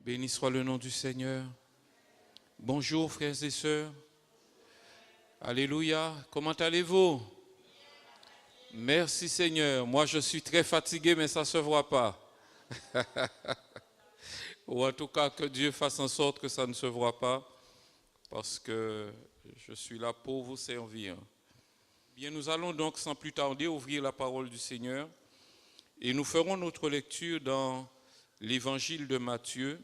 Béni soit le nom du Seigneur. Bonjour frères et sœurs. Alléluia. Comment allez-vous? Merci Seigneur. Moi je suis très fatigué mais ça ne se voit pas. Ou en tout cas que Dieu fasse en sorte que ça ne se voit pas parce que je suis là pour vous servir. Bien, nous allons donc sans plus tarder ouvrir la parole du Seigneur et nous ferons notre lecture dans l'évangile de Matthieu.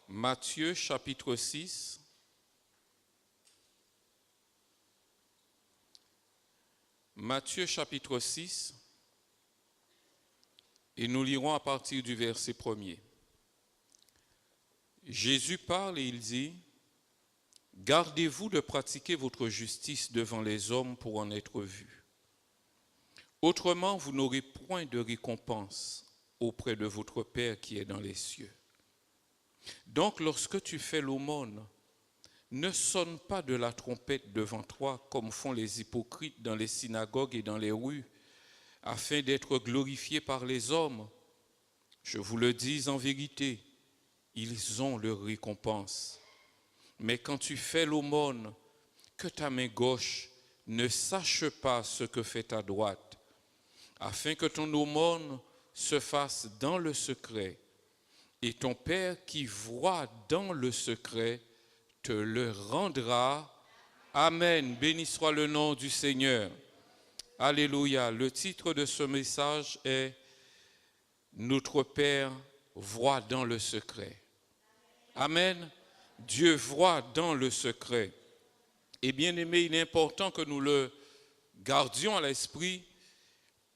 Matthieu chapitre 6. Matthieu chapitre 6. Et nous lirons à partir du verset 1er. Jésus parle et il dit, « Gardez-vous de pratiquer votre justice devant les hommes pour en être vus. Autrement, vous n'aurez point de récompense auprès de votre Père qui est dans les cieux. Donc, lorsque tu fais l'aumône, ne sonne pas de la trompette devant toi comme font les hypocrites dans les synagogues et dans les rues, afin d'être glorifiés par les hommes. Je vous le dis en vérité, ils ont leur récompense. Mais quand tu fais l'aumône, que ta main gauche ne sache pas ce que fait ta droite, afin que ton aumône se fasse dans le secret, et ton Père qui voit dans le secret te le rendra. Amen. Béni soit le nom du Seigneur. Alléluia. Le titre de ce message est « Notre Père voit dans le secret ». Amen. Dieu voit dans le secret. Et bien aimé, il est important que nous le gardions à l'esprit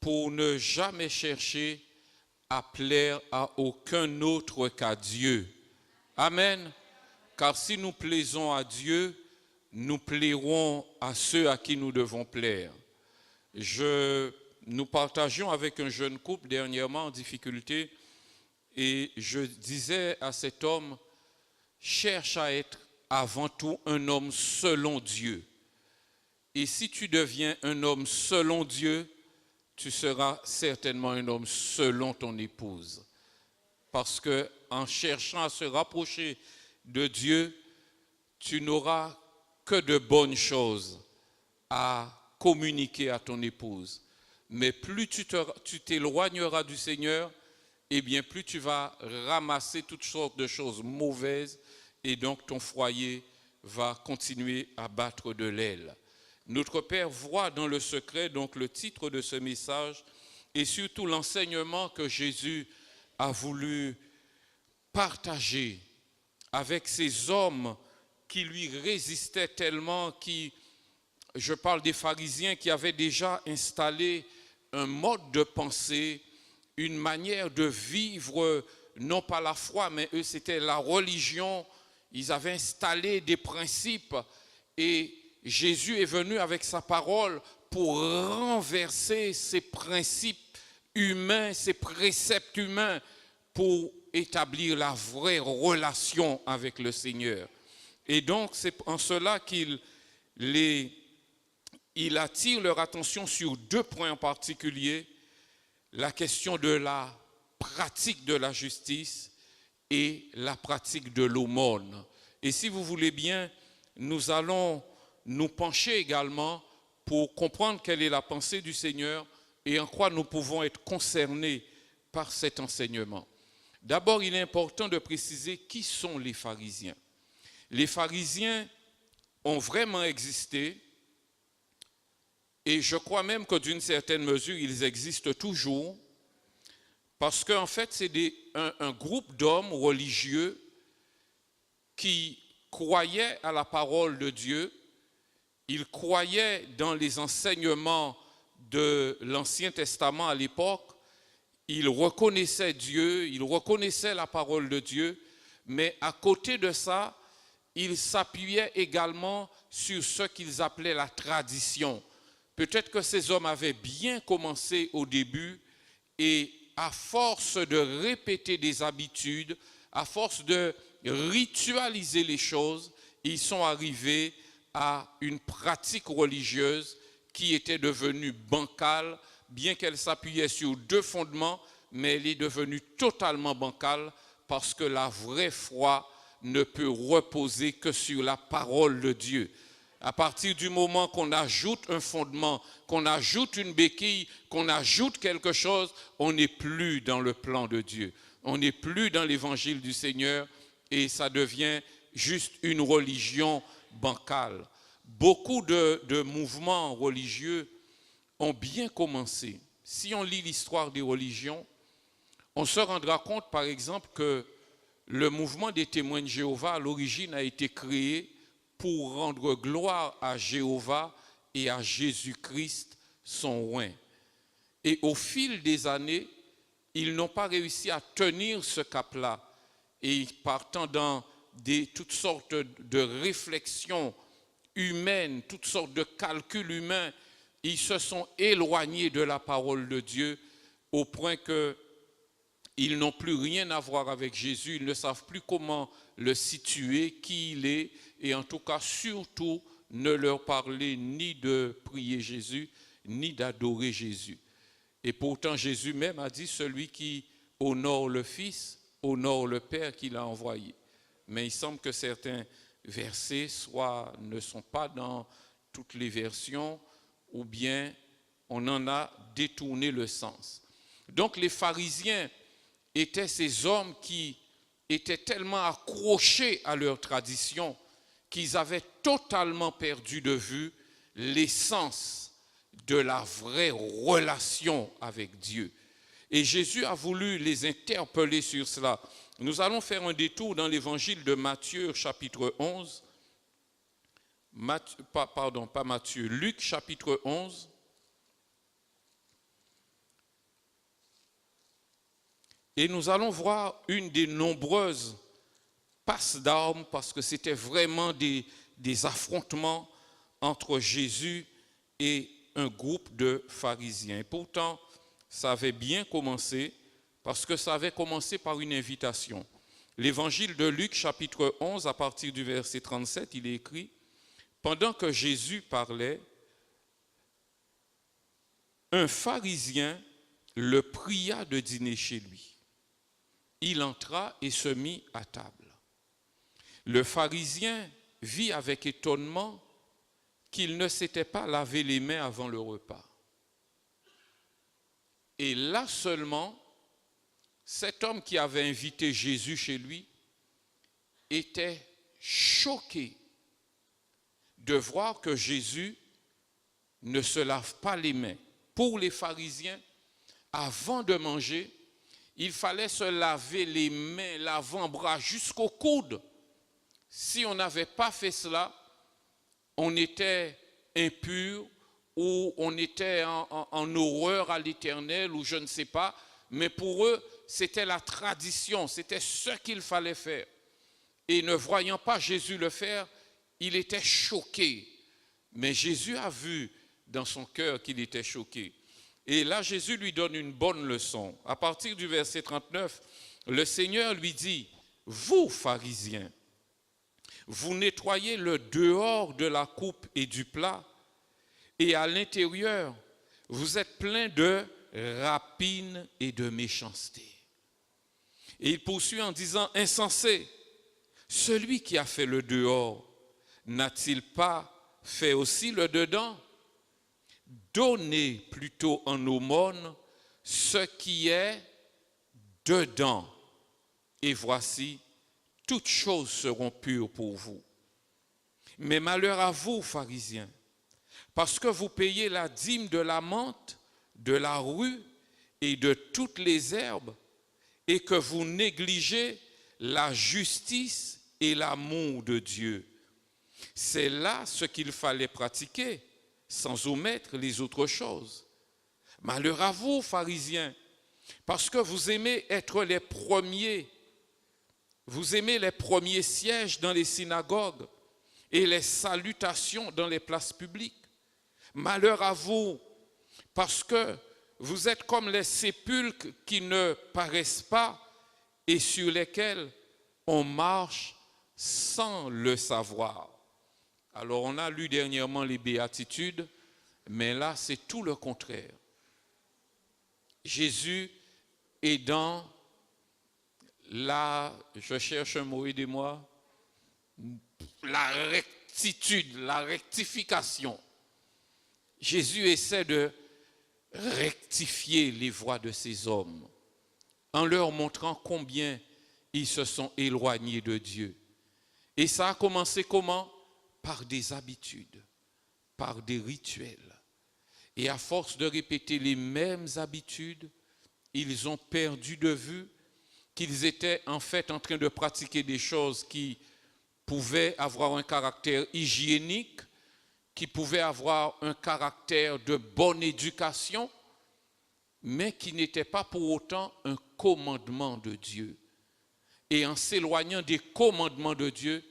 pour ne jamais chercher à plaire à aucun autre qu'à Dieu. Amen. Car si nous plaisons à Dieu, nous plairons à ceux à qui nous devons plaire. Nous partagions avec un jeune couple dernièrement en difficulté et je disais à cet homme, cherche à être avant tout un homme selon Dieu. Et si tu deviens un homme selon Dieu, tu seras certainement un homme selon ton épouse. Parce que en cherchant à se rapprocher de Dieu, tu n'auras que de bonnes choses à communiquer à ton épouse. Mais plus tu t'éloigneras du Seigneur, eh bien plus tu vas ramasser toutes sortes de choses mauvaises et donc ton foyer va continuer à battre de l'aile. Notre Père voit dans le secret, donc le titre de ce message, et surtout l'enseignement que Jésus a voulu partager avec ces hommes qui lui résistaient tellement, je parle des pharisiens qui avaient déjà installé un mode de pensée, une manière de vivre, non pas la foi, mais eux c'était la religion. Ils avaient installé des principes et Jésus est venu avec sa parole pour renverser ces principes humains, ces préceptes humains, pour établir la vraie relation avec le Seigneur. Et donc c'est en cela qu'il attire leur attention sur deux points en particulier, la question de la pratique de la justice et la pratique de l'aumône. Et si vous voulez bien, nous allons nous pencher également pour comprendre quelle est la pensée du Seigneur et en quoi nous pouvons être concernés par cet enseignement. D'abord, il est important de préciser qui sont les pharisiens. Les pharisiens ont vraiment existé et je crois même que d'une certaine mesure, ils existent toujours parce qu'en fait, c'est un groupe d'hommes religieux qui croyaient à la parole de Dieu. Ils croyaient dans les enseignements de l'Ancien Testament à l'époque. Ils reconnaissaient Dieu, ils reconnaissaient la parole de Dieu, mais à côté de ça, ils s'appuyaient également sur ce qu'ils appelaient la tradition. Peut-être que ces hommes avaient bien commencé au début et à force de répéter des habitudes, à force de ritualiser les choses, ils sont arrivés à une pratique religieuse qui était devenue bancale, bien qu'elle s'appuyait sur deux fondements, mais elle est devenue totalement bancale parce que la vraie foi ne peut reposer que sur la parole de Dieu. À partir du moment qu'on ajoute un fondement, qu'on ajoute une béquille, qu'on ajoute quelque chose, on n'est plus dans le plan de Dieu. On n'est plus dans l'évangile du Seigneur et ça devient juste une religion bancale. Beaucoup de mouvements religieux ont bien commencé. Si on lit l'histoire des religions, on se rendra compte par exemple que le mouvement des témoins de Jéhovah à l'origine a été créé pour rendre gloire à Jéhovah et à Jésus-Christ, son roi. Et au fil des années, ils n'ont pas réussi à tenir ce cap-là. Et partant dans toutes sortes de réflexions humaines, toutes sortes de calculs humains, ils se sont éloignés de la parole de Dieu au point qu'ils n'ont plus rien à voir avec Jésus, ils ne savent plus comment le situer, qui il est, et en tout cas, surtout, ne leur parler ni de prier Jésus, ni d'adorer Jésus. Et pourtant, Jésus même a dit, celui qui honore le Fils, honore le Père qui l'a envoyé. Mais il semble que certains versets ne sont pas dans toutes les versions, ou bien on en a détourné le sens. Donc les pharisiens étaient ces hommes qui étaient tellement accrochés à leur tradition qu'ils avaient totalement perdu de vue l'essence de la vraie relation avec Dieu. Et Jésus a voulu les interpeller sur cela. Nous allons faire un détour dans l'évangile de Matthieu, chapitre 11. Luc, chapitre 11. Et nous allons voir une des nombreuses passes d'armes, parce que c'était vraiment des affrontements entre Jésus et un groupe de pharisiens. Et pourtant, ça avait bien commencé, parce que ça avait commencé par une invitation. L'évangile de Luc, chapitre 11, à partir du verset 37, il est écrit: pendant que Jésus parlait, un pharisien le pria de dîner chez lui. Il entra et se mit à table. Le pharisien vit avec étonnement qu'il ne s'était pas lavé les mains avant le repas. Et là seulement, cet homme qui avait invité Jésus chez lui était choqué de voir que Jésus ne se lave pas les mains. Pour les pharisiens, avant de manger, il fallait se laver les mains, l'avant-bras jusqu'au coude. Si on n'avait pas fait cela, on était impur ou on était en horreur à l'Éternel ou je ne sais pas. Mais pour eux, c'était la tradition, c'était ce qu'il fallait faire. Et ne voyant pas Jésus le faire, il était choqué. Mais Jésus a vu dans son cœur qu'il était choqué. Et là, Jésus lui donne une bonne leçon. À partir du verset 39, le Seigneur lui dit: vous, pharisiens, vous nettoyez le dehors de la coupe et du plat, et à l'intérieur, vous êtes pleins de rapine et de méchanceté. Et il poursuit en disant: insensé, celui qui a fait le dehors, n'a-t-il pas fait aussi le dedans? Donnez plutôt en aumône ce qui est dedans, et voici, toutes choses seront pures pour vous. Mais malheur à vous, pharisiens, parce que vous payez la dîme de la menthe, de la rue et de toutes les herbes, et que vous négligez la justice et l'amour de Dieu. C'est là ce qu'il fallait pratiquer, sans omettre les autres choses. Malheur à vous, pharisiens, parce que vous aimez être les premiers. Vous aimez les premiers sièges dans les synagogues et les salutations dans les places publiques. Malheur à vous, parce que vous êtes comme les sépulcres qui ne paraissent pas et sur lesquels on marche sans le savoir. Alors on a lu dernièrement les béatitudes, mais là c'est tout le contraire. Jésus et dans je cherche un mot, aidez-moi, la rectitude, la rectification. Jésus essaie de rectifier les voies de ces hommes en leur montrant combien ils se sont éloignés de Dieu. Et ça a commencé comment? Par des habitudes, par des rituels. Et à force de répéter les mêmes habitudes, ils ont perdu de vue qu'ils étaient en fait en train de pratiquer des choses qui pouvaient avoir un caractère hygiénique, qui pouvaient avoir un caractère de bonne éducation, mais qui n'étaient pas pour autant un commandement de Dieu. Et en s'éloignant des commandements de Dieu,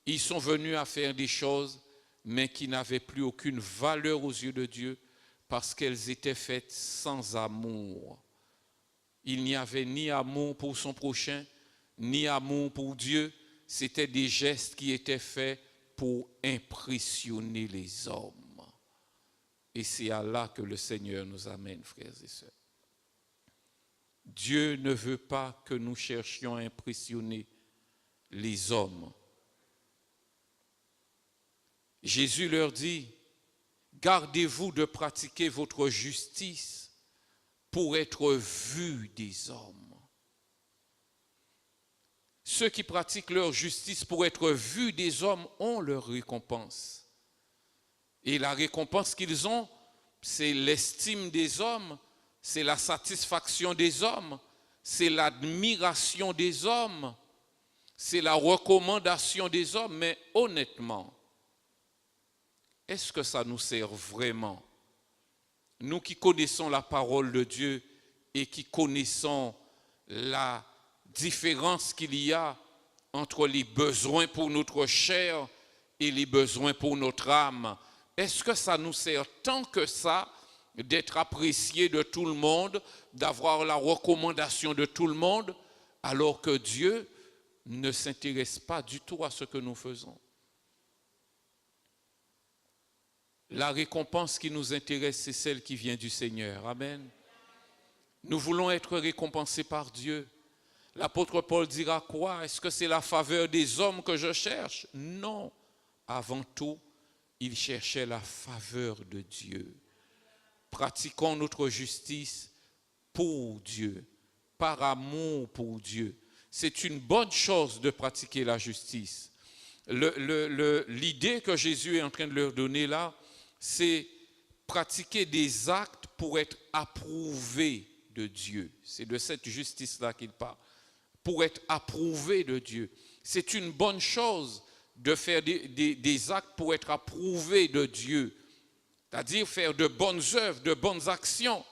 ils sont venus à faire des choses, mais qui n'avaient plus aucune valeur aux yeux de Dieu, parce qu'elles étaient faites sans amour. Il n'y avait ni amour pour son prochain, ni amour pour Dieu. C'était des gestes qui étaient faits pour impressionner les hommes. Et c'est à là que le Seigneur nous amène, frères et sœurs. Dieu ne veut pas que nous cherchions à impressionner les hommes. Jésus leur dit, gardez-vous de pratiquer votre justice pour être vus des hommes. Ceux qui pratiquent leur justice pour être vus des hommes ont leur récompense. Et la récompense qu'ils ont, c'est l'estime des hommes, c'est la satisfaction des hommes, c'est l'admiration des hommes, c'est la recommandation des hommes. Mais honnêtement, est-ce que ça nous sert vraiment? Nous qui connaissons la parole de Dieu et qui connaissons la différence qu'il y a entre les besoins pour notre chair et les besoins pour notre âme, est-ce que ça nous sert tant que ça d'être apprécié de tout le monde, d'avoir la recommandation de tout le monde, alors que Dieu ne s'intéresse pas du tout à ce que nous faisons? La récompense qui nous intéresse, c'est celle qui vient du Seigneur. Amen. Nous voulons être récompensés par Dieu. L'apôtre Paul dira quoi? Est-ce que c'est la faveur des hommes que je cherche? Non. Avant tout, il cherchait la faveur de Dieu. Pratiquons notre justice pour Dieu, par amour pour Dieu. C'est une bonne chose de pratiquer la justice. L'idée que Jésus est en train de leur donner là, c'est pratiquer des actes pour être approuvé de Dieu. C'est de cette justice-là qu'il parle. Pour être approuvé de Dieu. C'est une bonne chose de faire des actes pour être approuvé de Dieu. C'est-à-dire faire de bonnes œuvres, de bonnes actions.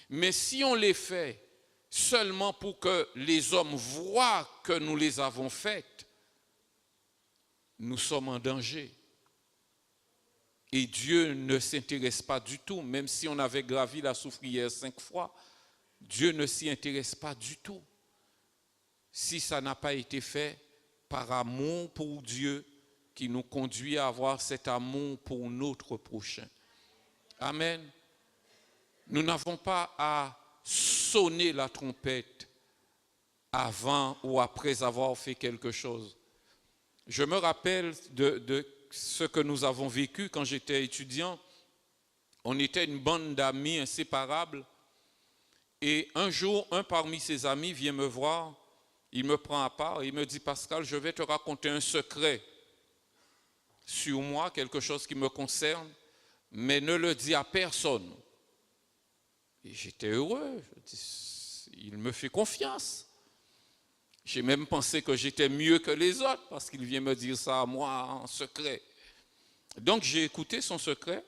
Mais si on les fait seulement pour que les hommes voient que nous les avons faites, nous sommes en danger. Et Dieu ne s'intéresse pas du tout, même si on avait gravi la soufrière 5 fois, Dieu ne s'y intéresse pas du tout. Si ça n'a pas été fait par amour pour Dieu, qui nous conduit à avoir cet amour pour notre prochain. Amen. Nous n'avons pas à sonner la trompette avant ou après avoir fait quelque chose. Je me rappelle de ce que nous avons vécu quand j'étais étudiant. On était une bande d'amis inséparables. Et un jour, un parmi ses amis vient me voir. Il me prend à part et il me dit, Pascal, je vais te raconter un secret sur moi, quelque chose qui me concerne, mais ne le dis à personne. Et j'étais heureux. Il me fait confiance. J'ai même pensé que j'étais mieux que les autres parce qu'il vient me dire ça à moi en secret. Donc j'ai écouté son secret.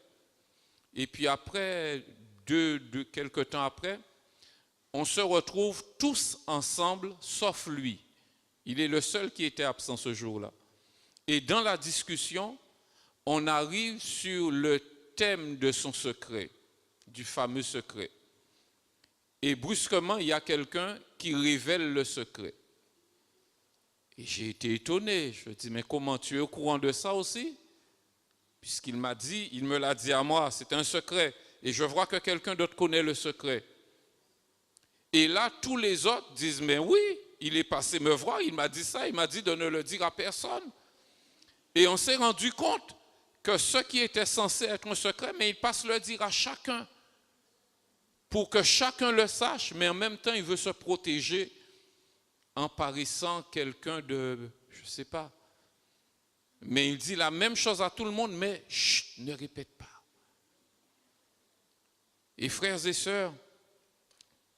Et puis après, quelque temps après, on se retrouve tous ensemble, sauf lui. Il est le seul qui était absent ce jour-là. Et dans la discussion, on arrive sur le thème de son secret, du fameux secret. Et brusquement, il y a quelqu'un qui révèle le secret. Et j'ai été étonné. Je me dis, mais comment tu es au courant de ça aussi? Puisqu'il m'a dit, il me l'a dit à moi, c'est un secret. Et je vois que quelqu'un d'autre connaît le secret. Et là, tous les autres disent, mais oui, il est passé me voir, il m'a dit ça, il m'a dit de ne le dire à personne. Et on s'est rendu compte que ce qui était censé être un secret, mais il passe le dire à chacun, pour que chacun le sache, mais en même temps, il veut se protéger en paraissant quelqu'un de, je ne sais pas. Mais il dit la même chose à tout le monde, mais chut, ne répète pas. Et frères et sœurs,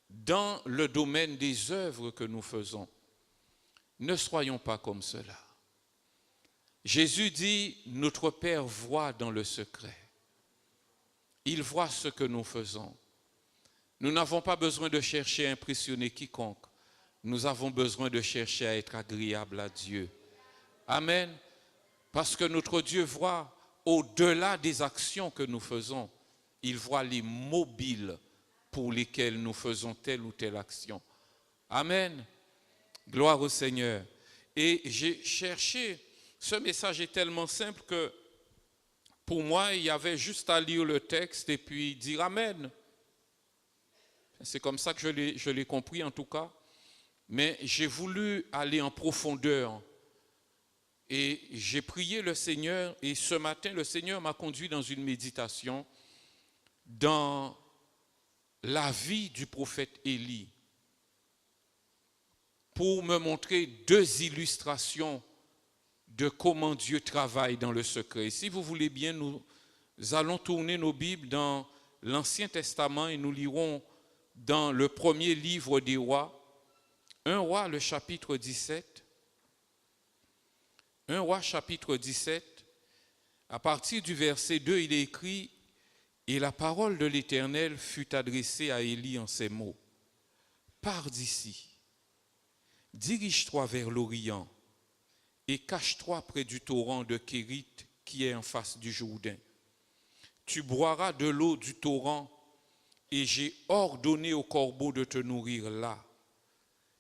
dans le domaine des œuvres que nous faisons, ne soyons pas comme cela. Jésus dit, notre Père voit dans le secret. Il voit ce que nous faisons. Nous n'avons pas besoin de chercher à impressionner quiconque. Nous avons besoin de chercher à être agréable à Dieu. Amen. Parce que notre Dieu voit au-delà des actions que nous faisons. Il voit les mobiles pour lesquels nous faisons telle ou telle action. Amen. Gloire au Seigneur. Et j'ai cherché, ce message est tellement simple que pour moi, il y avait juste à lire le texte et puis dire Amen. C'est comme ça que je l'ai compris en tout cas. Mais j'ai voulu aller en profondeur. Et j'ai prié le Seigneur et ce matin, le Seigneur m'a conduit dans une méditation dans la vie du prophète Élie pour me montrer deux illustrations de comment Dieu travaille dans le secret. Si vous voulez bien, nous allons tourner nos Bibles dans l'Ancien Testament et nous lirons dans le premier livre des rois, 1 roi, le chapitre 17. 1 roi, chapitre 17, à partir du verset 2, il est écrit « Et la parole de l'Éternel fut adressée à Élie en ces mots. Pars d'ici, dirige-toi vers l'Orient et cache-toi près du torrent de Kérit qui est en face du Jourdain. Tu boiras de l'eau du torrent et j'ai ordonné au corbeau de te nourrir là. »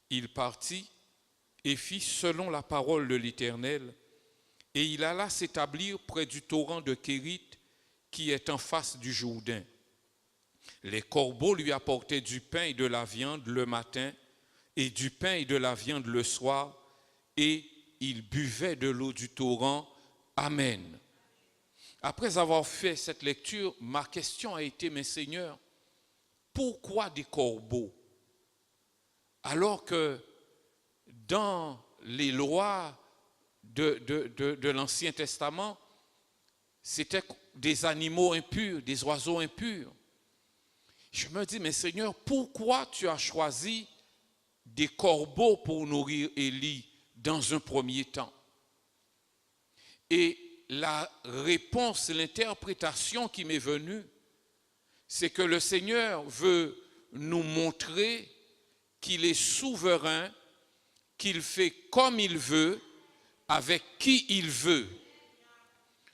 Il partit et fit selon la parole de l'Éternel, et il alla s'établir près du torrent de Kérit qui est en face du Jourdain. Les corbeaux lui apportaient du pain et de la viande le matin, et du pain et de la viande le soir, et il buvait de l'eau du torrent. Amen. Après avoir fait cette lecture, ma question a été, mais Seigneur, pourquoi des corbeaux? Alors que dans les lois de l'Ancien Testament, c'était des animaux impurs, des oiseaux impurs. Je me dis, mais Seigneur, pourquoi tu as choisi des corbeaux pour nourrir Élie dans un premier temps? Et la réponse, l'interprétation qui m'est venue, c'est que le Seigneur veut nous montrer qu'il est souverain, qu'il fait comme il veut, avec qui il veut.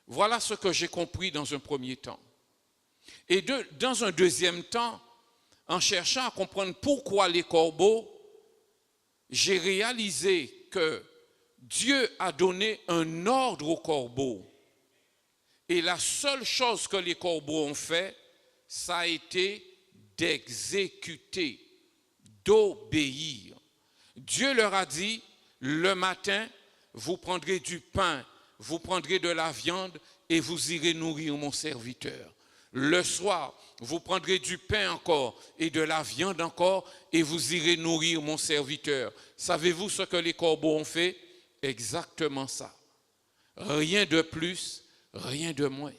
Voilà ce que j'ai compris dans un premier temps. Et dans un deuxième temps, en cherchant à comprendre pourquoi les corbeaux, j'ai réalisé que Dieu a donné un ordre aux corbeaux. Et la seule chose que les corbeaux ont fait, ça a été d'exécuter, d'obéir. Dieu leur a dit, le matin, vous prendrez du pain, vous prendrez de la viande et vous irez nourrir mon serviteur. Le soir, vous prendrez du pain encore et de la viande encore et vous irez nourrir mon serviteur. Savez-vous ce que les corbeaux ont fait? Exactement ça. Rien de plus, rien de moins.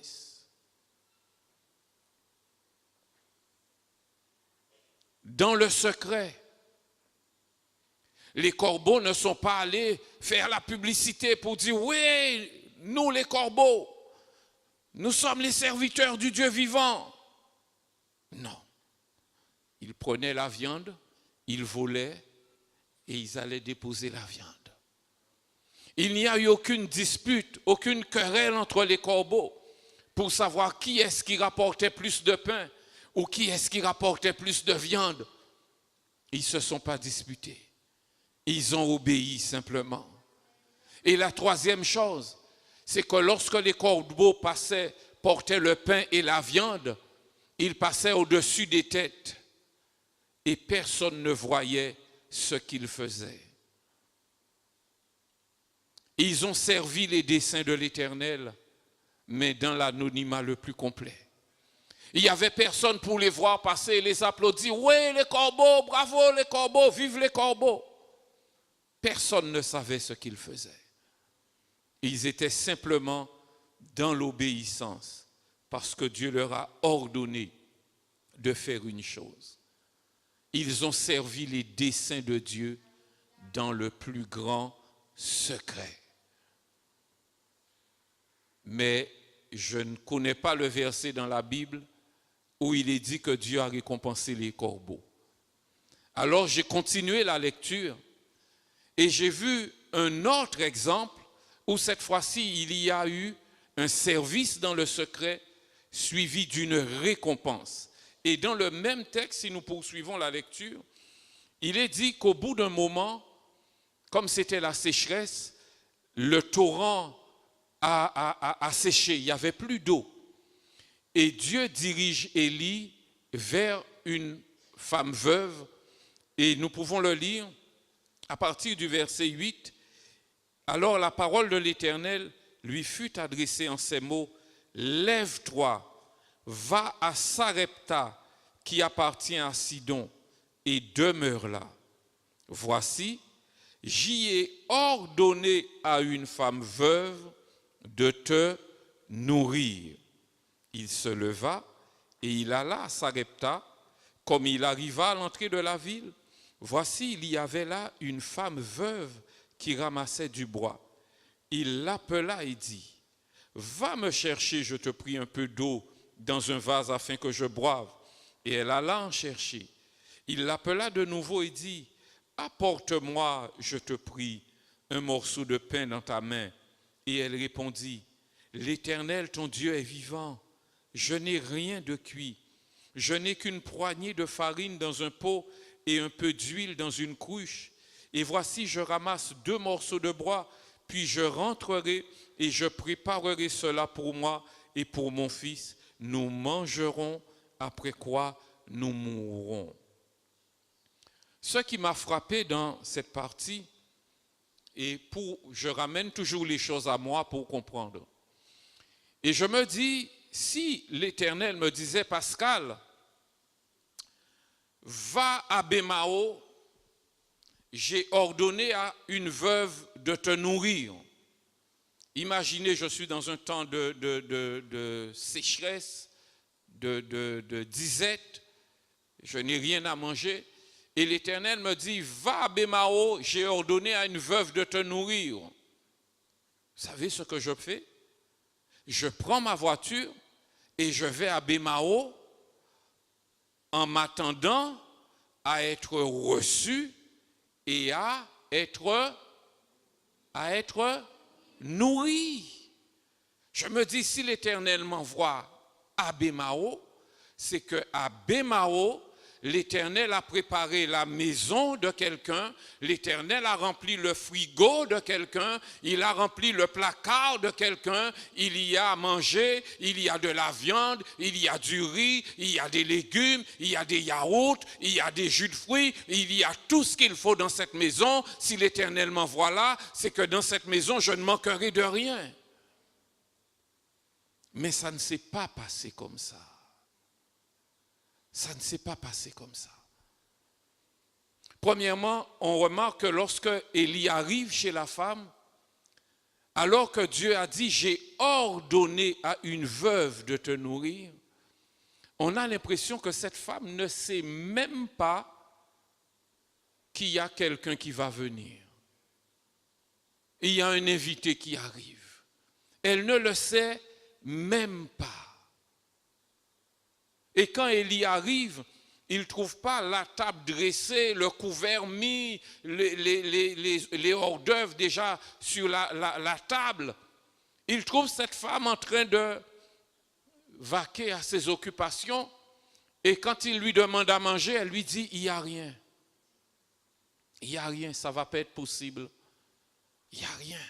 Dans le secret, les corbeaux ne sont pas allés faire la publicité pour dire « Oui, nous les corbeaux, nous sommes les serviteurs du Dieu vivant. » Non. Ils prenaient la viande, ils volaient et ils allaient déposer la viande. Il n'y a eu aucune dispute, aucune querelle entre les corbeaux pour savoir qui est-ce qui rapportait plus de pain ou qui est-ce qui rapportait plus de viande. Ils ne se sont pas disputés. Ils ont obéi simplement. Et la troisième chose, c'est que lorsque les corbeaux passaient, portaient le pain et la viande, ils passaient au-dessus des têtes. et personne ne voyait ce qu'ils faisaient. Ils ont servi les desseins de l'Éternel, mais dans l'anonymat le plus complet. Il n'y avait personne pour les voir passer et les applaudir. Oui, les corbeaux, bravo les corbeaux, vive les corbeaux. Personne ne savait ce qu'ils faisaient. Ils étaient simplement dans l'obéissance parce que Dieu leur a ordonné de faire une chose. Ils ont servi les desseins de Dieu dans le plus grand secret. Mais je ne connais pas le verset dans la Bible où il est dit que Dieu a récompensé les corbeaux. Alors j'ai continué la lecture et j'ai vu un autre exemple où cette fois-ci il y a eu un service dans le secret suivi d'une récompense. Et dans le même texte, si nous poursuivons la lecture, il est dit qu'au bout d'un moment, comme c'était la sécheresse, le torrent a séché, il n'y avait plus d'eau. Et Dieu dirige Élie vers une femme veuve, et nous pouvons le lire à partir du verset 8. Alors la parole de l'Éternel lui fut adressée en ces mots, « Lève-toi, va à Sarepta, qui appartient à Sidon, et demeure là. Voici, j'y ai ordonné à une femme veuve de te nourrir. » Il se leva et il alla à Sarepta. Comme il arriva à l'entrée de la ville, voici, il y avait là une femme veuve qui ramassait du bois. Il l'appela et dit, « Va me chercher, je te prie, un peu d'eau dans un vase afin que je boive. » Et elle alla en chercher. Il l'appela de nouveau et dit, « Apporte-moi, je te prie, un morceau de pain dans ta main. » Et elle répondit, « L'Éternel, ton Dieu, est vivant. Je n'ai rien de cuit. Je n'ai qu'une poignée de farine dans un pot et un peu d'huile dans une cruche. Et voici, je ramasse 2 morceaux de bois, puis je rentrerai et je préparerai cela pour moi et pour mon fils. Nous mangerons, après quoi nous mourrons. » Ce qui m'a frappé dans cette partie, et je ramène toujours les choses à moi pour comprendre. Et je me dis, si l'Éternel me disait, Pascal, va à Bémao, j'ai ordonné à une veuve de te nourrir. Imaginez, je suis dans un temps de sécheresse, de disette, je n'ai rien à manger. Et l'Éternel me dit, va à Bémao, j'ai ordonné à une veuve de te nourrir. Vous savez ce que je fais? Je prends ma voiture et je vais à Bémao en m'attendant à être reçu et à être nourri. Je me dis, si l'Éternel m'envoie à Bémao, c'est qu'à Bémao, l'Éternel a préparé la maison de quelqu'un, l'Éternel a rempli le frigo de quelqu'un, il a rempli le placard de quelqu'un, il y a à manger, il y a de la viande, il y a du riz, il y a des légumes, il y a des yaourts, il y a des jus de fruits, il y a tout ce qu'il faut dans cette maison. Si l'Éternel m'envoie là, c'est que dans cette maison, je ne manquerai de rien. Mais ça ne s'est pas passé comme ça. Ça ne s'est pas passé comme ça. Premièrement, on remarque que lorsque Élie arrive chez la femme, alors que Dieu a dit, j'ai ordonné à une veuve de te nourrir, on a l'impression que cette femme ne sait même pas qu'il y a quelqu'un qui va venir. Il y a un invité qui arrive. Elle ne le sait même pas. Et quand Élie arrive, il ne trouve pas la table dressée, le couvert mis, les hors-d'œuvre déjà sur la table. Il trouve cette femme en train de vaquer à ses occupations. Et quand il lui demande à manger, elle lui dit, il n'y a rien. Il n'y a rien, ça ne va pas être possible. Il n'y a rien.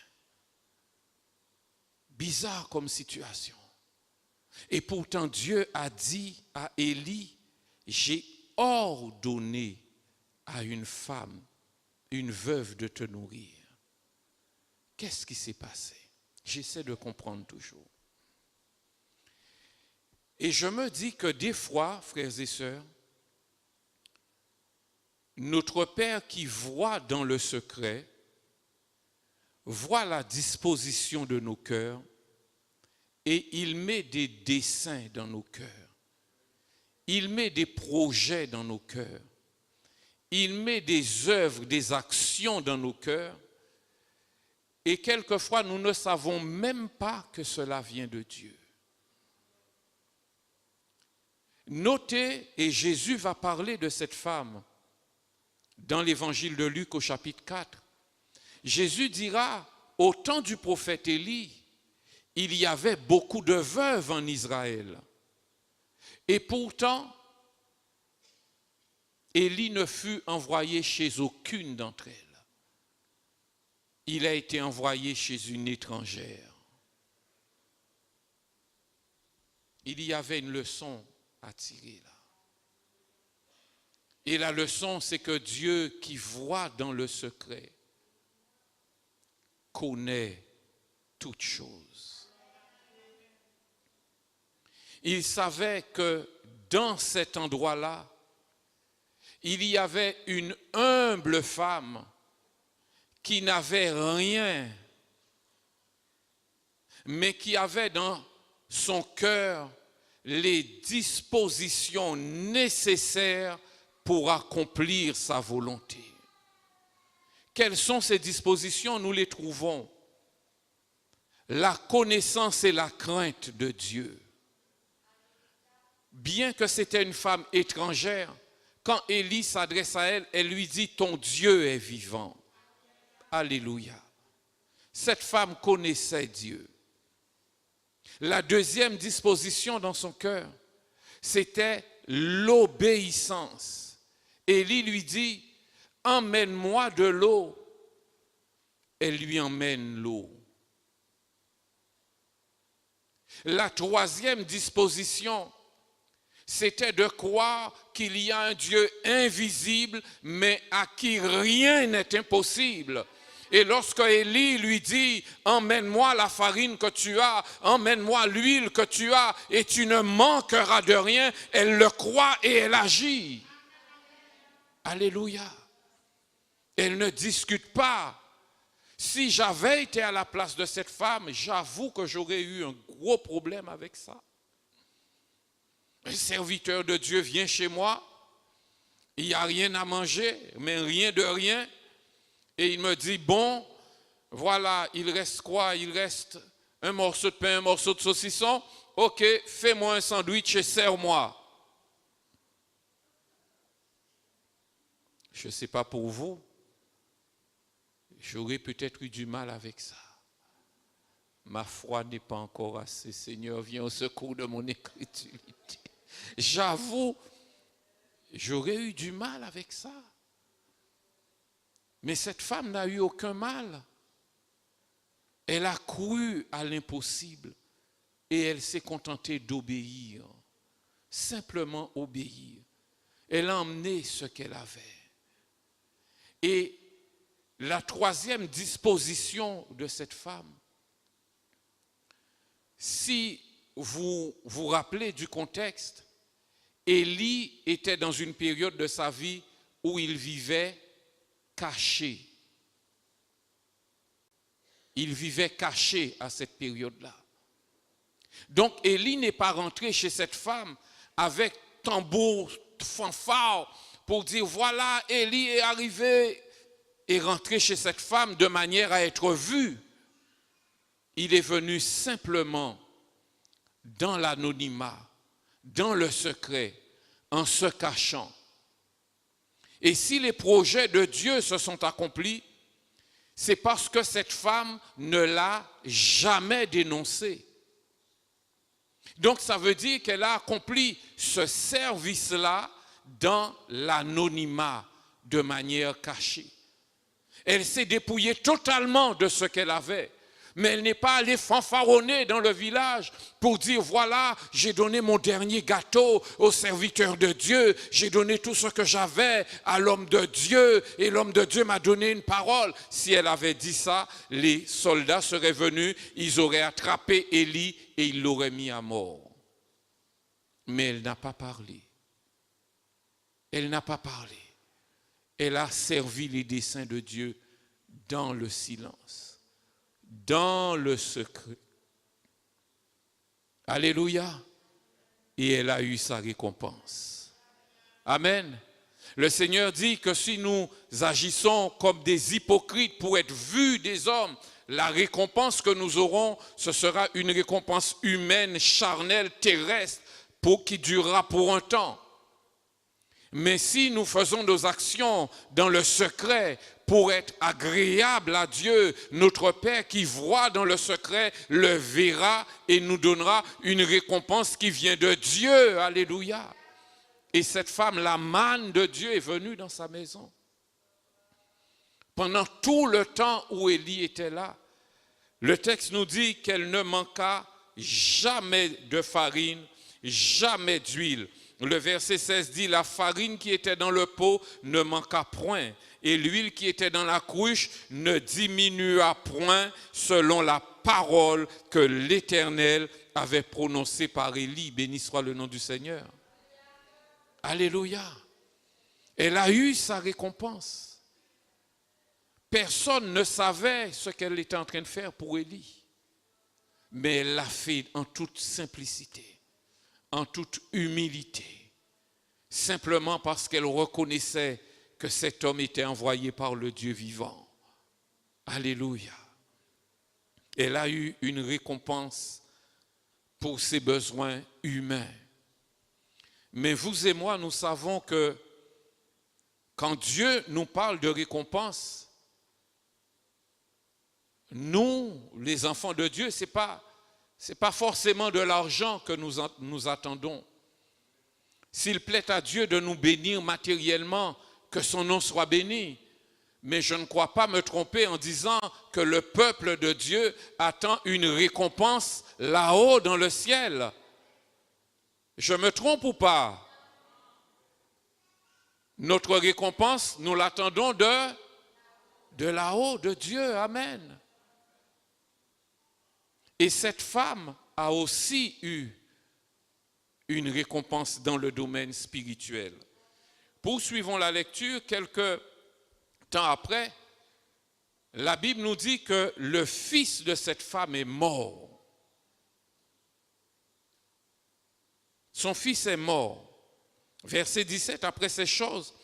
Bizarre comme situation. Et pourtant, Dieu a dit à Élie, j'ai ordonné à une femme, une veuve, de te nourrir. Qu'est-ce qui s'est passé? J'essaie de comprendre toujours. Et je me dis que des fois, frères et sœurs, notre Père qui voit dans le secret, voit la disposition de nos cœurs et il met des desseins dans nos cœurs. Il met des projets dans nos cœurs. Il met des œuvres, des actions dans nos cœurs. Et quelquefois, nous ne savons même pas que cela vient de Dieu. Notez, et Jésus va parler de cette femme dans l'évangile de Luc au chapitre 4. Jésus dira, au temps du prophète Élie, il y avait beaucoup de veuves en Israël. Et pourtant, Élie ne fut envoyé chez aucune d'entre elles. Il a été envoyé chez une étrangère. Il y avait une leçon à tirer là. Et la leçon, c'est que Dieu qui voit dans le secret connaît toutes choses. Il savait que dans cet endroit-là, il y avait une humble femme qui n'avait rien, mais qui avait dans son cœur les dispositions nécessaires pour accomplir sa volonté. Quelles sont ces dispositions? Nous les trouvons. La connaissance et la crainte de Dieu. Bien que c'était une femme étrangère, quand Élie s'adresse à elle, elle lui dit « Ton Dieu est vivant ». Alléluia. Cette femme connaissait Dieu. La deuxième disposition dans son cœur, c'était l'obéissance. Élie lui dit « Emmène-moi de l'eau ». Elle lui emmène l'eau. La troisième disposition, c'était de croire qu'il y a un Dieu invisible, mais à qui rien n'est impossible. Et lorsque Élie lui dit, emmène-moi la farine que tu as, emmène-moi l'huile que tu as, et tu ne manqueras de rien, elle le croit et elle agit. Alléluia. Elle ne discute pas. Si j'avais été à la place de cette femme, j'avoue que j'aurais eu un gros problème avec ça. Un serviteur de Dieu vient chez moi, il n'y a rien à manger, mais rien de rien. Et il me dit, bon, voilà, il reste quoi? Il reste un morceau de pain, un morceau de saucisson. Ok, fais-moi un sandwich et sers-moi. Je ne sais pas pour vous, j'aurais peut-être eu du mal avec ça. Ma foi n'est pas encore assez. Seigneur, viens au secours de mon incrédulité. J'avoue, j'aurais eu du mal avec ça. Mais cette femme n'a eu aucun mal. Elle a cru à l'impossible et elle s'est contentée d'obéir. Simplement obéir. Elle a emmené ce qu'elle avait. Et la troisième disposition de cette femme, si vous vous rappelez du contexte, Élie était dans une période de sa vie où il vivait caché. Il vivait caché à cette période-là. Donc Élie n'est pas rentré chez cette femme avec tambour, fanfare pour dire voilà, Élie est arrivé et rentré chez cette femme de manière à être vu. Il est venu simplement dans l'anonymat, dans le secret, en se cachant. Et si les projets de Dieu se sont accomplis, c'est parce que cette femme ne l'a jamais dénoncé. Donc ça veut dire qu'elle a accompli ce service-là dans l'anonymat, de manière cachée. Elle s'est dépouillée totalement de ce qu'elle avait. Mais elle n'est pas allée fanfaronner dans le village pour dire, voilà, j'ai donné mon dernier gâteau au serviteur de Dieu, j'ai donné tout ce que j'avais à l'homme de Dieu, et l'homme de Dieu m'a donné une parole. Si elle avait dit ça, les soldats seraient venus, ils auraient attrapé Élie et ils l'auraient mis à mort. Mais elle n'a pas parlé. Elle n'a pas parlé. Elle a servi les desseins de Dieu dans le silence, dans le secret. Alléluia. Et elle a eu sa récompense. Amen. Le Seigneur dit que si nous agissons comme des hypocrites pour être vus des hommes, la récompense que nous aurons, ce sera une récompense humaine, charnelle, terrestre, qui durera pour un temps. Mais si nous faisons nos actions dans le secret pour être agréables à Dieu, notre Père qui voit dans le secret le verra et nous donnera une récompense qui vient de Dieu. Alléluia. Et cette femme, la manne de Dieu, est venue dans sa maison. Pendant tout le temps où Élie était là, le texte nous dit qu'elle ne manqua jamais de farine, jamais d'huile. Le verset 16 dit, la farine qui était dans le pot ne manqua point, et l'huile qui était dans la cruche ne diminua point, selon la parole que l'Éternel avait prononcée par Élie. Béni soit le nom du Seigneur. Alléluia. Elle a eu sa récompense. Personne ne savait ce qu'elle était en train de faire pour Élie. Mais elle l'a fait en toute simplicité, en toute humilité, simplement parce qu'elle reconnaissait que cet homme était envoyé par le Dieu vivant. Alléluia. Elle a eu une récompense pour ses besoins humains. Mais vous et moi, nous savons que quand Dieu nous parle de récompense, nous, les enfants de Dieu, ce n'est pas forcément de l'argent que nous attendons. S'il plaît à Dieu de nous bénir matériellement, que son nom soit béni. Mais je ne crois pas me tromper en disant que le peuple de Dieu attend une récompense là-haut dans le ciel. Je me trompe ou pas? Notre récompense, nous l'attendons de là-haut, de Dieu. Amen. Et cette femme a aussi eu une récompense dans le domaine spirituel. Poursuivons la lecture. Quelques temps après, la Bible nous dit que le fils de cette femme est mort. Son fils est mort. Verset 17, après ces choses,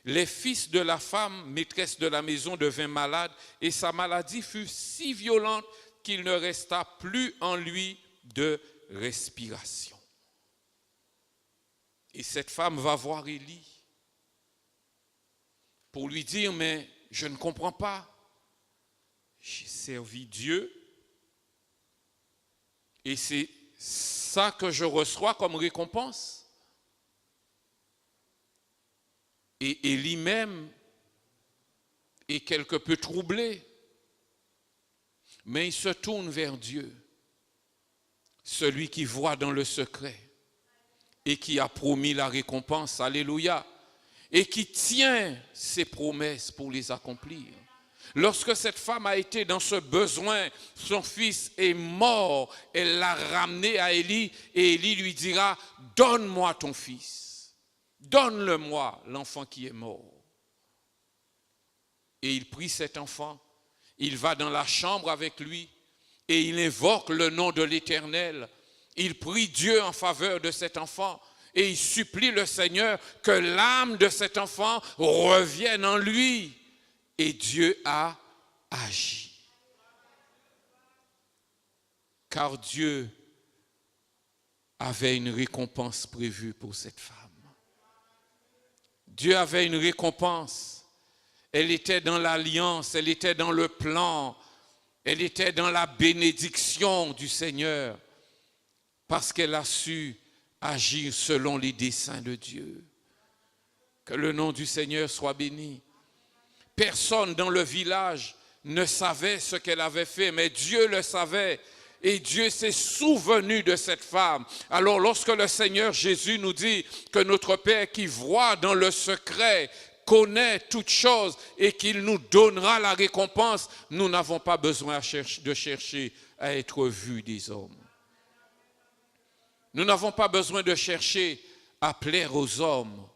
les fils de la femme, maîtresse de la maison, devinrent malades et sa maladie fut si violente qu'il ne resta plus en lui de respiration. Et cette femme va voir Élie pour lui dire, mais je ne comprends pas. J'ai servi Dieu et c'est ça que je reçois comme récompense. Et Élie même est quelque peu troublé. Mais il se tourne vers Dieu, celui qui voit dans le secret et qui a promis la récompense, alléluia, et qui tient ses promesses pour les accomplir. Lorsque cette femme a été dans ce besoin, son fils est mort, elle l'a ramené à Élie et Élie lui dira, donne-moi ton fils, donne-le-moi, l'enfant qui est mort. Et il prit cet enfant. Il va dans la chambre avec lui et il invoque le nom de l'Éternel. Il prie Dieu en faveur de cet enfant et il supplie le Seigneur que l'âme de cet enfant revienne en lui. Et Dieu a agi. Car Dieu avait une récompense prévue pour cette femme. Dieu avait une récompense. Elle était dans l'alliance, elle était dans le plan, elle était dans la bénédiction du Seigneur, parce qu'elle a su agir selon les desseins de Dieu. Que le nom du Seigneur soit béni. Personne dans le village ne savait ce qu'elle avait fait, mais Dieu le savait. Et Dieu s'est souvenu de cette femme. Alors lorsque le Seigneur Jésus nous dit que notre Père qui voit dans le secret connaît toutes choses et qu'il nous donnera la récompense, nous n'avons pas besoin de chercher à être vus des hommes. Nous n'avons pas besoin de chercher à plaire aux hommes.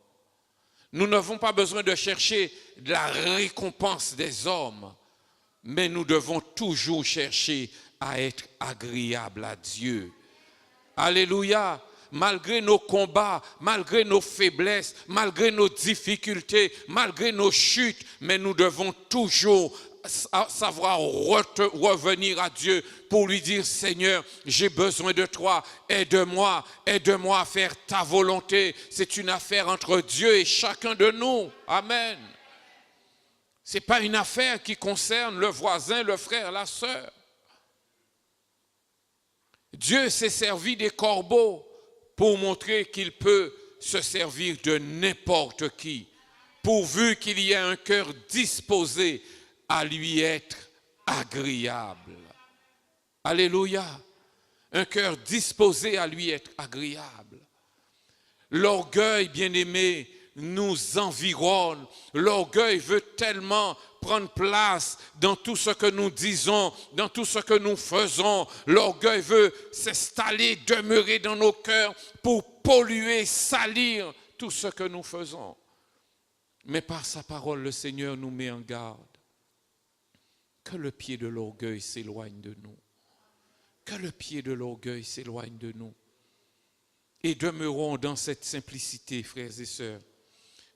Nous n'avons pas besoin de chercher la récompense des hommes. Mais nous devons toujours chercher à être agréable à Dieu. Alléluia. Malgré nos combats, malgré nos faiblesses, malgré nos difficultés, malgré nos chutes, mais nous devons toujours savoir revenir à Dieu pour lui dire, Seigneur, j'ai besoin de toi, aide-moi à faire ta volonté. C'est une affaire entre Dieu et chacun de nous. Amen. Ce n'est pas une affaire qui concerne le voisin, le frère, la sœur. Dieu s'est servi des corbeaux pour montrer qu'il peut se servir de n'importe qui, pourvu qu'il y ait un cœur disposé à lui être agréable. Alléluia. Un cœur disposé à lui être agréable. L'orgueil, bien-aimé, nous environne. L'orgueil veut tellement prendre place dans tout ce que nous disons, dans tout ce que nous faisons. L'orgueil veut s'installer, demeurer dans nos cœurs pour polluer, salir tout ce que nous faisons. Mais par sa parole, le Seigneur nous met en garde. Que le pied de l'orgueil s'éloigne de nous. Que le pied de l'orgueil s'éloigne de nous. Et demeurons dans cette simplicité, frères et sœurs.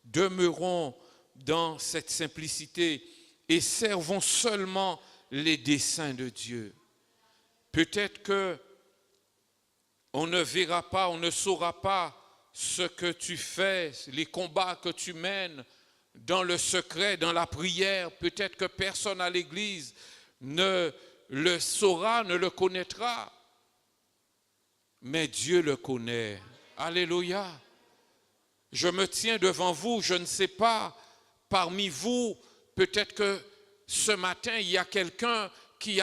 Demeurons dans cette simplicité et servons seulement les desseins de Dieu. Peut-être que on ne verra pas, on ne saura pas ce que tu fais, les combats que tu mènes dans le secret, dans la prière. Peut-être que personne à l'église ne le saura, ne le connaîtra. Mais Dieu le connaît. Alléluia. Je me tiens devant vous, je ne sais pas, parmi vous, peut-être que ce matin, il y a quelqu'un qui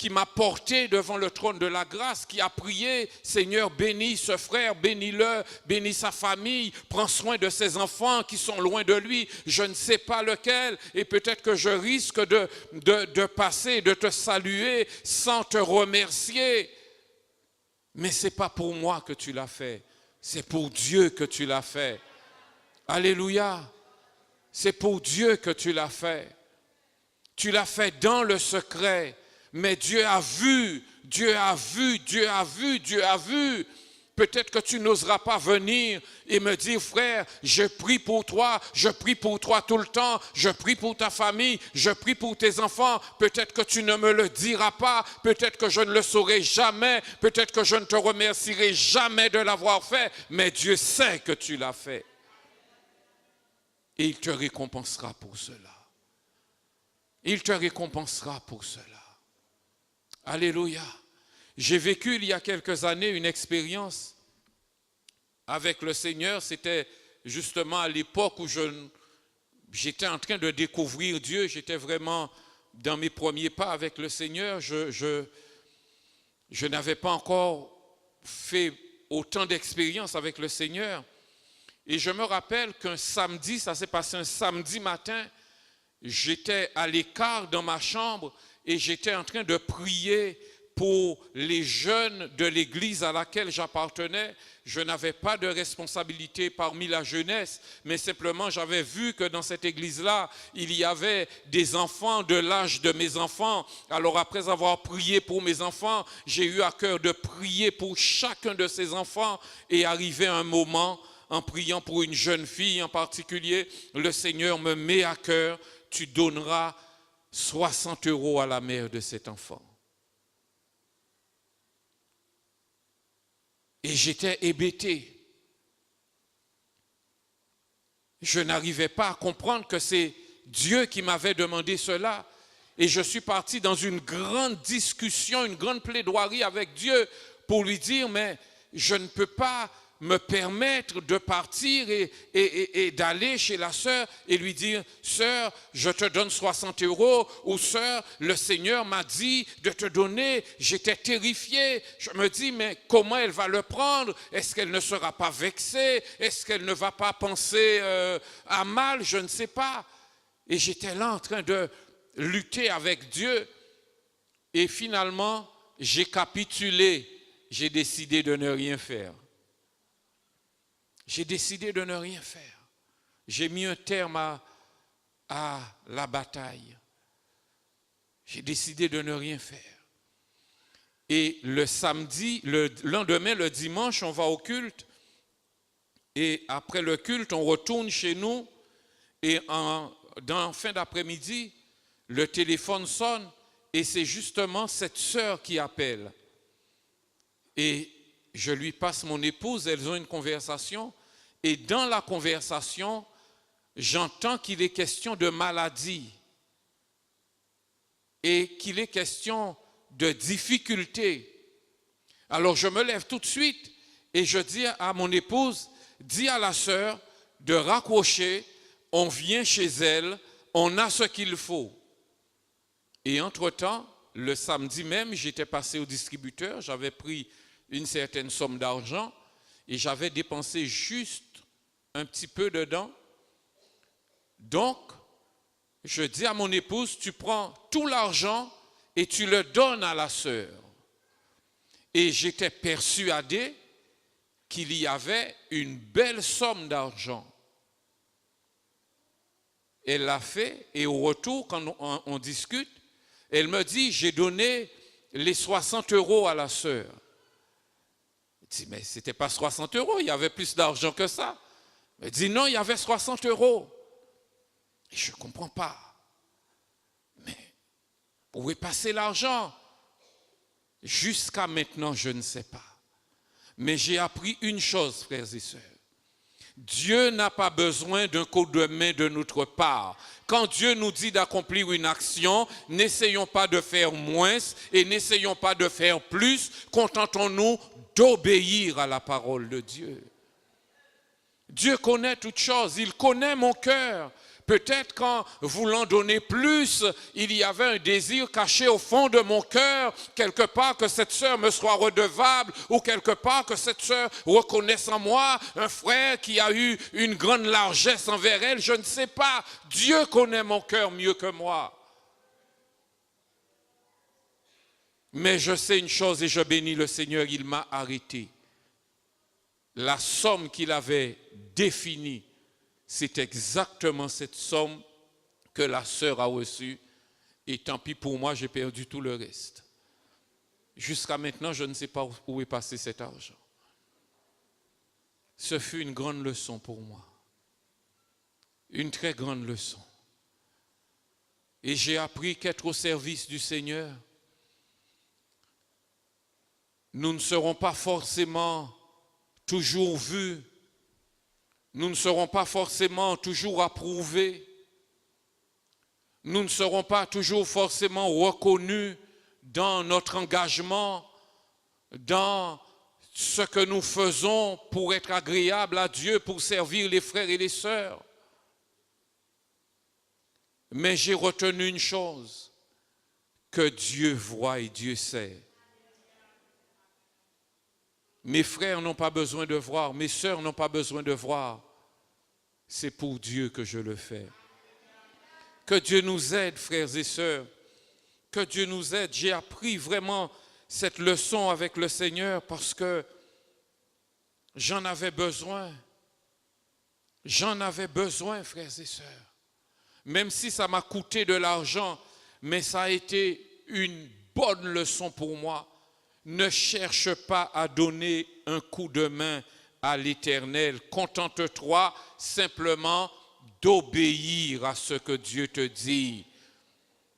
m'a porté devant le trône de la grâce, qui a prié, Seigneur, bénis ce frère, bénis-le, bénis sa famille, prends soin de ses enfants qui sont loin de lui, je ne sais pas lequel, et peut-être que je risque de passer, de te saluer sans te remercier. Mais ce n'est pas pour moi que tu l'as fait, c'est pour Dieu que tu l'as fait. Alléluia. C'est pour Dieu que tu l'as fait. Tu l'as fait dans le secret. Mais Dieu a vu, Dieu a vu, Dieu a vu, Dieu a vu. Peut-être que tu n'oseras pas venir et me dire, frère, je prie pour toi tout le temps, je prie pour ta famille, je prie pour tes enfants. Peut-être que tu ne me le diras pas, peut-être que je ne le saurai jamais, peut-être que je ne te remercierai jamais de l'avoir fait, mais Dieu sait que tu l'as fait. Et il te récompensera pour cela. Il te récompensera pour cela. Alléluia. J'ai vécu il y a quelques années une expérience avec le Seigneur. C'était justement à l'époque où j'étais en train de découvrir Dieu. J'étais vraiment dans mes premiers pas avec le Seigneur. Je n'avais pas encore fait autant d'expériences avec le Seigneur. Et je me rappelle qu'un samedi, ça s'est passé un samedi matin, j'étais à l'écart dans ma chambre et j'étais en train de prier pour les jeunes de l'église à laquelle j'appartenais. Je n'avais pas de responsabilité parmi la jeunesse, mais simplement j'avais vu que dans cette église-là, il y avait des enfants de l'âge de mes enfants. Alors après avoir prié pour mes enfants, j'ai eu à cœur de prier pour chacun de ces enfants et arrivé un moment, en priant pour une jeune fille en particulier, le Seigneur me met à cœur, tu donneras 60 € à la mère de cet enfant. Et j'étais hébété. Je n'arrivais pas à comprendre que c'est Dieu qui m'avait demandé cela. Et je suis parti dans une grande discussion, une grande plaidoirie avec Dieu pour lui dire, mais je ne peux pas me permettre de partir et d'aller chez la sœur et lui dire, sœur, je te donne 60 €, ou sœur, le Seigneur m'a dit de te donner. J'étais terrifié. Je me dis, mais comment elle va le prendre? Est-ce qu'elle ne sera pas vexée? Est-ce qu'elle ne va pas penser à mal? Je ne sais pas. Et j'étais là en train de lutter avec Dieu. Et finalement, j'ai capitulé. J'ai décidé de ne rien faire. J'ai décidé de ne rien faire. J'ai mis un terme à la bataille. J'ai décidé de ne rien faire. Et le samedi, le lendemain, le dimanche, on va au culte. Et après le culte, on retourne chez nous. Et dans fin d'après-midi, le téléphone sonne. Et c'est justement cette sœur qui appelle. Et je lui passe mon épouse, elles ont une conversation, et dans la conversation, j'entends qu'il est question de maladie et qu'il est question de difficulté. Alors je me lève tout de suite et je dis à mon épouse, dis à la sœur de raccrocher, on vient chez elle, on a ce qu'il faut. Et entre-temps, le samedi même, j'étais passé au distributeur, j'avais pris une certaine somme d'argent et j'avais dépensé juste un petit peu dedans. Donc, je dis à mon épouse, tu prends tout l'argent et tu le donnes à la sœur. Et j'étais persuadé qu'il y avait une belle somme d'argent. Elle l'a fait et au retour, quand on discute, elle me dit, j'ai donné les 60 € à la sœur. Je dis, mais ce n'était pas 60 €, il y avait plus d'argent que ça. Elle dit, non, il y avait 60 €. Et je ne comprends pas. Mais où est passé l'argent? Jusqu'à maintenant, je ne sais pas. Mais j'ai appris une chose, frères et sœurs. Dieu n'a pas besoin d'un coup de main de notre part. Quand Dieu nous dit d'accomplir une action, n'essayons pas de faire moins et n'essayons pas de faire plus. Contentons-nous d'obéir à la parole de Dieu. Dieu connaît toutes choses, il connaît mon cœur. Peut-être qu'en voulant donner plus, il y avait un désir caché au fond de mon cœur, quelque part que cette sœur me soit redevable, ou quelque part que cette sœur reconnaisse en moi un frère qui a eu une grande largesse envers elle, je ne sais pas. Dieu connaît mon cœur mieux que moi. Mais je sais une chose et je bénis le Seigneur, il m'a arrêté. La somme qu'il avait définie, c'est exactement cette somme que la sœur a reçue. Et tant pis pour moi, j'ai perdu tout le reste. Jusqu'à maintenant, je ne sais pas où est passé cet argent. Ce fut une grande leçon pour moi. Une très grande leçon. Et j'ai appris qu'être au service du Seigneur, nous ne serons pas forcément toujours vus. Nous ne serons pas forcément toujours approuvés. Nous ne serons pas toujours forcément reconnus dans notre engagement, dans ce que nous faisons pour être agréables à Dieu, pour servir les frères et les sœurs. Mais j'ai retenu une chose, que Dieu voit et Dieu sait. Mes frères n'ont pas besoin de voir, mes sœurs n'ont pas besoin de voir. C'est pour Dieu que je le fais. Que Dieu nous aide, frères et sœurs. Que Dieu nous aide. J'ai appris vraiment cette leçon avec le Seigneur parce que j'en avais besoin. J'en avais besoin, frères et sœurs. Même si ça m'a coûté de l'argent, mais ça a été une bonne leçon pour moi. Ne cherche pas à donner un coup de main à l'Éternel. Contente-toi simplement d'obéir à ce que Dieu te dit.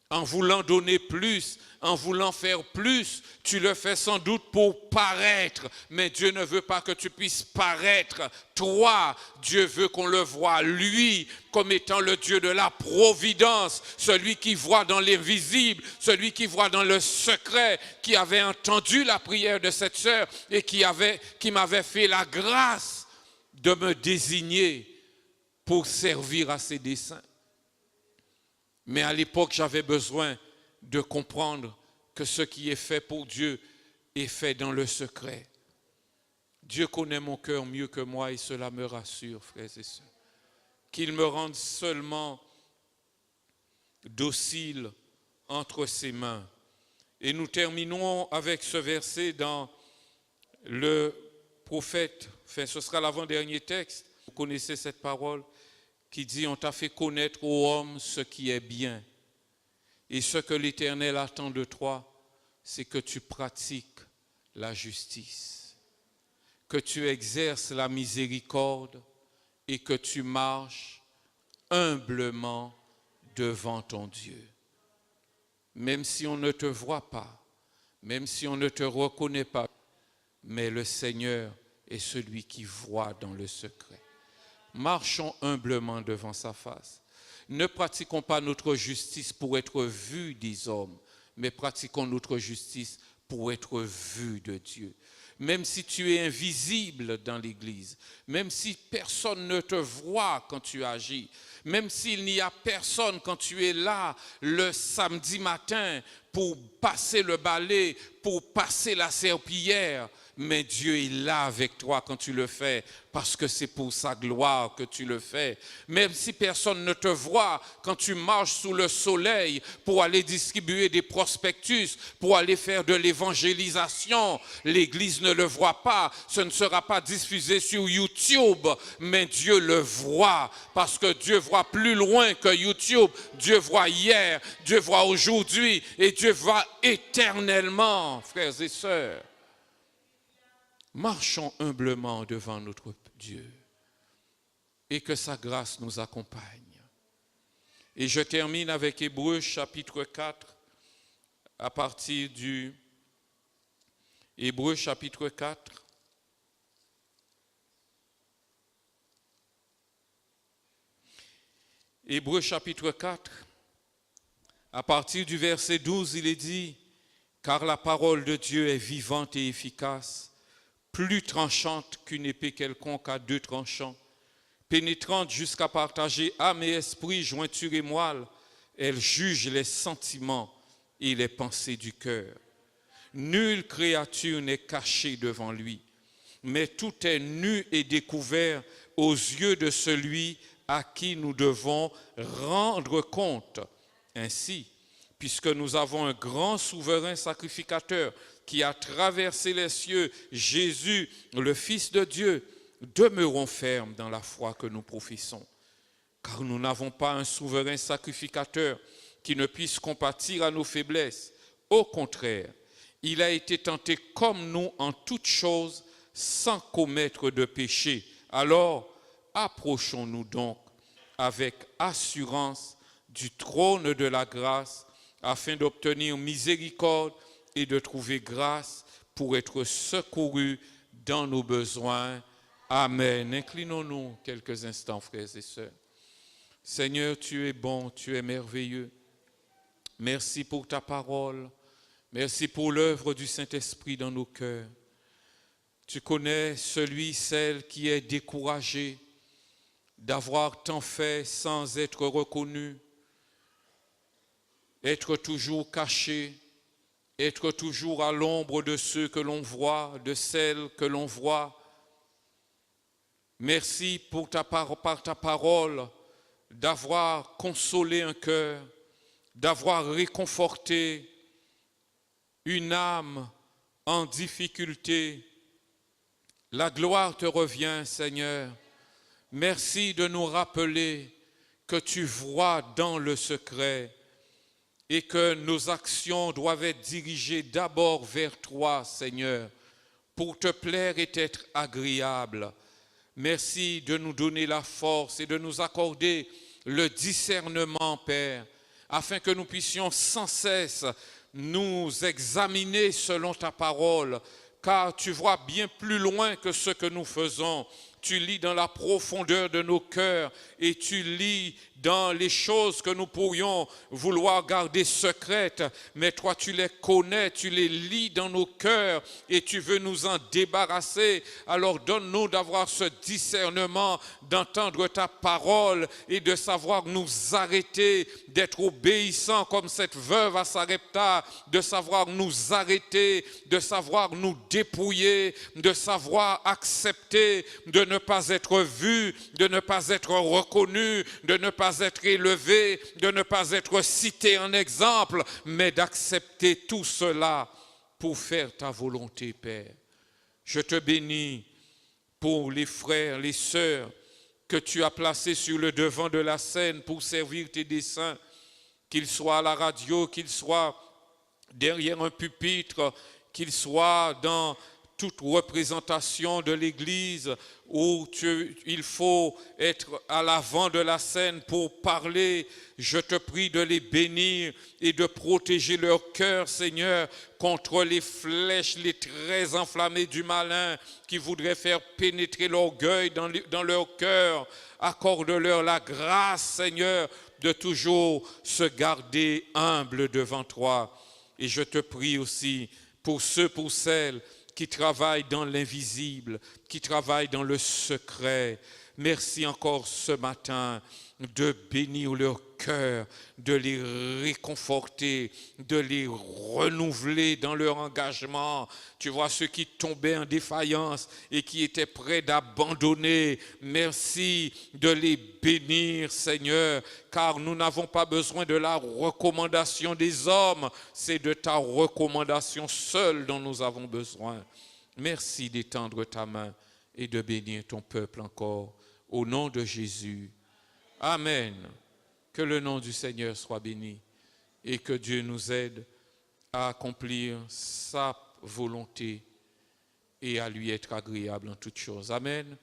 En voulant donner plus, en voulant faire plus, tu le fais sans doute pour paraître. Mais Dieu ne veut pas que tu puisses paraître. Toi, Dieu veut qu'on le voie, lui, comme étant le Dieu de la providence, celui qui voit dans l'invisible, celui qui voit dans le secret, qui avait entendu la prière de cette sœur et qui m'avait fait la grâce de me désigner pour servir à ses desseins. Mais à l'époque, j'avais besoin de comprendre que ce qui est fait pour Dieu est fait dans le secret. Dieu connaît mon cœur mieux que moi et cela me rassure, frères et sœurs. Qu'il me rende seulement docile entre ses mains. Et nous terminons avec ce verset dans le prophète, enfin ce sera l'avant-dernier texte, vous connaissez cette parole, qui dit, on t'a fait connaître, ô homme, ce qui est bien. Et ce que l'Éternel attend de toi, c'est que tu pratiques la justice, que tu exerces la miséricorde et que tu marches humblement devant ton Dieu. Même si on ne te voit pas, même si on ne te reconnaît pas, mais le Seigneur est celui qui voit dans le secret. Marchons humblement devant sa face. Ne pratiquons pas notre justice pour être vus des hommes, mais pratiquons notre justice pour être vus de Dieu. Même si tu es invisible dans l'Église, même si personne ne te voit quand tu agis, même s'il n'y a personne quand tu es là le samedi matin pour passer le balai, pour passer la serpillière, mais Dieu est là avec toi quand tu le fais, parce que c'est pour sa gloire que tu le fais. Même si personne ne te voit quand tu marches sous le soleil pour aller distribuer des prospectus, pour aller faire de l'évangélisation, l'Église ne le voit pas, ce ne sera pas diffusé sur YouTube, mais Dieu le voit, parce que Dieu voit plus loin que YouTube. Dieu voit hier, Dieu voit aujourd'hui, et Dieu voit éternellement, frères et sœurs. Marchons humblement devant notre Dieu et que sa grâce nous accompagne. Et je termine avec Hébreux chapitre 4, à partir du Hébreux chapitre 4. Hébreux chapitre 4, à partir du verset 12, il est dit, « Car la parole de Dieu est vivante et efficace, plus tranchante qu'une épée quelconque à deux tranchants, pénétrante jusqu'à partager âme et esprit, jointure et moelle, elle juge les sentiments et les pensées du cœur. Nulle créature n'est cachée devant lui, mais tout est nu et découvert aux yeux de celui à qui nous devons rendre compte. Ainsi, puisque nous avons un grand souverain sacrificateur qui a traversé les cieux, Jésus, le Fils de Dieu, demeurons fermes dans la foi que nous professons. Car nous n'avons pas un souverain sacrificateur qui ne puisse compatir à nos faiblesses. Au contraire, il a été tenté comme nous en toutes choses, sans commettre de péché. Alors, approchons-nous donc avec assurance du trône de la grâce, afin d'obtenir miséricorde et de trouver grâce pour être secourus dans nos besoins. Amen. Inclinons-nous quelques instants, frères et sœurs. Seigneur, tu es bon, tu es merveilleux. Merci pour ta parole. Merci pour l'œuvre du Saint-Esprit dans nos cœurs. Tu connais celui, celle qui est découragé d'avoir tant fait sans être reconnu, être toujours caché, être toujours à l'ombre de ceux que l'on voit, de celles que l'on voit. Merci pour par ta parole d'avoir consolé un cœur, d'avoir réconforté une âme en difficulté. La gloire te revient, Seigneur. Merci de nous rappeler que tu vois dans le secret et que nos actions doivent être dirigées d'abord vers toi, Seigneur, pour te plaire et être agréable. Merci de nous donner la force et de nous accorder le discernement, Père, afin que nous puissions sans cesse nous examiner selon ta parole, car tu vois bien plus loin que ce que nous faisons. Tu lis dans la profondeur de nos cœurs et tu lis dans les choses que nous pourrions vouloir garder secrètes, mais toi tu les connais, tu les lis dans nos cœurs et tu veux nous en débarrasser. Alors donne-nous d'avoir ce discernement, d'entendre ta parole et de savoir nous arrêter, d'être obéissants comme cette veuve à Sarepta, de savoir nous arrêter, de savoir nous dépouiller, de savoir accepter, de ne pas être vu, de ne pas être reconnu, de ne pas être élevé, de ne pas être cité en exemple, mais d'accepter tout cela pour faire ta volonté, Père. Je te bénis pour les frères, les sœurs que tu as placés sur le devant de la scène pour servir tes desseins, qu'ils soient à la radio, qu'ils soient derrière un pupitre, qu'ils soient dans toute représentation de l'Église où il faut être à l'avant de la scène pour parler. Je te prie de les bénir et de protéger leur cœur, Seigneur, contre les flèches, les traits enflammés du malin qui voudraient faire pénétrer l'orgueil dans leur cœur. Accorde-leur la grâce, Seigneur, de toujours se garder humble devant toi. Et je te prie aussi pour ceux, pour celles qui travaillent dans l'invisible, qui travaillent dans le secret. Merci encore ce matin de bénir leur cœur, de les réconforter, de les renouveler dans leur engagement. Tu vois ceux qui tombaient en défaillance et qui étaient prêts d'abandonner. Merci de les bénir, Seigneur, car nous n'avons pas besoin de la recommandation des hommes, c'est de ta recommandation seule dont nous avons besoin. Merci d'étendre ta main et de bénir ton peuple encore. Au nom de Jésus. Amen. Que le nom du Seigneur soit béni et que Dieu nous aide à accomplir sa volonté et à lui être agréable en toutes choses. Amen.